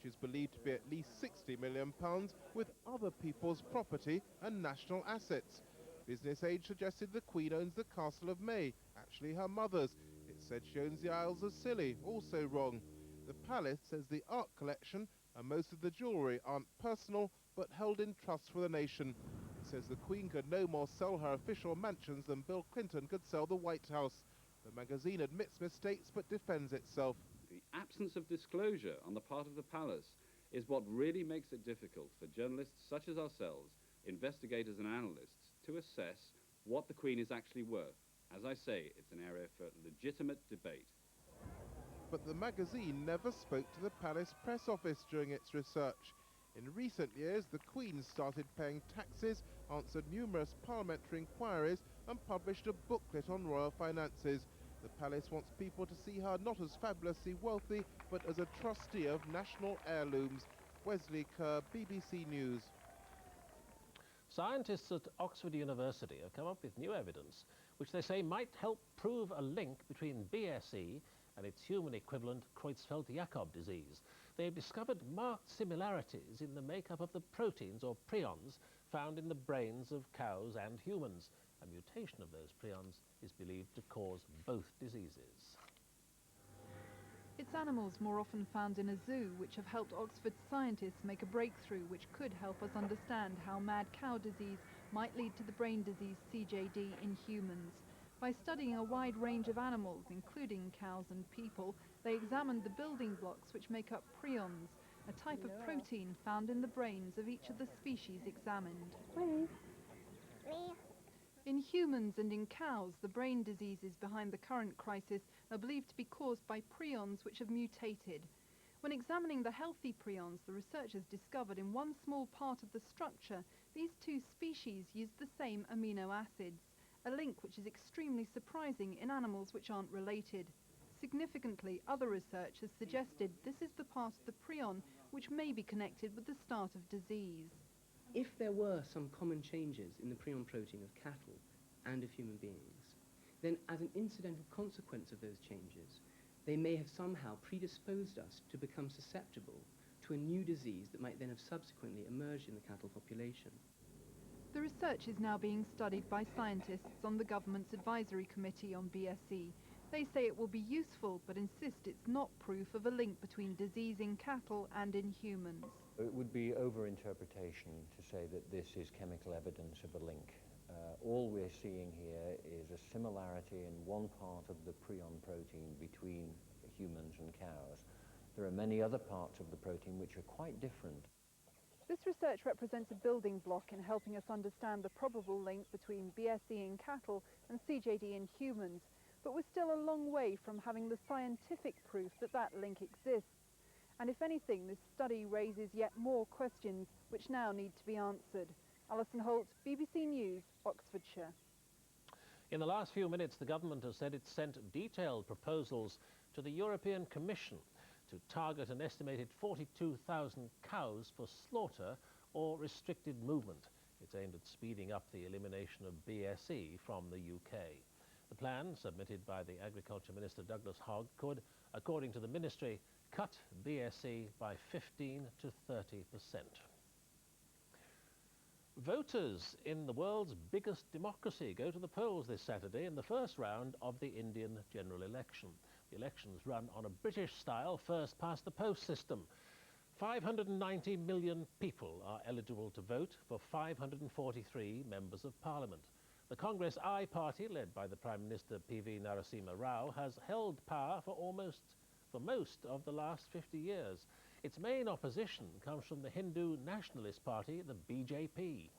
which is believed to be at least £60 million, with other people's property and national assets. Business Age suggested the Queen owns the Castle of May, actually her mother's. It said she owns the Isles of Scilly, also wrong. The palace says the art collection and most of the jewellery aren't personal, but held in trust for the nation. It says the Queen could no more sell her official mansions than Bill Clinton could sell the White House. The magazine admits mistakes but defends itself. The absence of disclosure on the part of the palace is what really makes it difficult for journalists such as ourselves, investigators and analysts, to assess what the Queen is actually worth. As I say, it's an area for legitimate debate. But the magazine never spoke to the palace press office during its research. In recent years, the Queen started paying taxes, answered numerous parliamentary inquiries and published a booklet on royal finances. The palace wants people to see her not as fabulously wealthy, but as a trustee of national heirlooms. Wesley Kerr, BBC News. Scientists at Oxford University have come up with new evidence which they say might help prove a link between BSE and its human equivalent Creutzfeldt-Jakob disease. They have discovered marked similarities in the makeup of the proteins or prions found in the brains of cows and humans. A mutation of those prions is believed to cause both diseases. It's animals more often found in a zoo which have helped Oxford scientists make a breakthrough which could help us understand how mad cow disease might lead to the brain disease CJD in humans. By studying a wide range of animals, including cows and people, they examined the building blocks which make up prions, a type of protein found in the brains of each of the species examined. In humans and in cows, the brain diseases behind the current crisis are believed to be caused by prions which have mutated. When examining the healthy prions, the researchers discovered in one small part of the structure, these two species use the same amino acids, a link which is extremely surprising in animals which aren't related. Significantly, other research has suggested this is the part of the prion which may be connected with the start of disease. If there were some common changes in the prion protein of cattle and of human beings, then as an incidental consequence of those changes, they may have somehow predisposed us to become susceptible to a new disease that might then have subsequently emerged in the cattle population. The research is now being studied by scientists on the government's advisory committee on BSE. They say it will be useful, but insist it's not proof of a link between disease in cattle and in humans. It would be over-interpretation to say that this is chemical evidence of a link. All we're seeing here is a similarity in one part of the prion protein between humans and cows. There are many other parts of the protein which are quite different. This research represents a building block in helping us understand the probable link between BSE in cattle and CJD in humans, but we're still a long way from having the scientific proof that that link exists. And if anything, this study raises yet more questions which now need to be answered. Alison Holt, BBC News, Oxfordshire. In the last few minutes, the government has said it sent detailed proposals to the European Commission to target an estimated 42,000 cows for slaughter or restricted movement. It's aimed at speeding up the elimination of BSE from the UK. The plan, submitted by the Agriculture Minister Douglas Hogg, could, according to the ministry, cut BSE by 15 to 30%. Voters in the world's biggest democracy go to the polls this Saturday in the first round of the Indian general election. The elections run on a British-style first-past-the-post system. 590 million people are eligible to vote for 543 members of parliament. The Congress I party, led by the Prime Minister P.V. Narasimha Rao, has held power for most of the last 50 years. Its main opposition comes from the Hindu Nationalist Party, the BJP.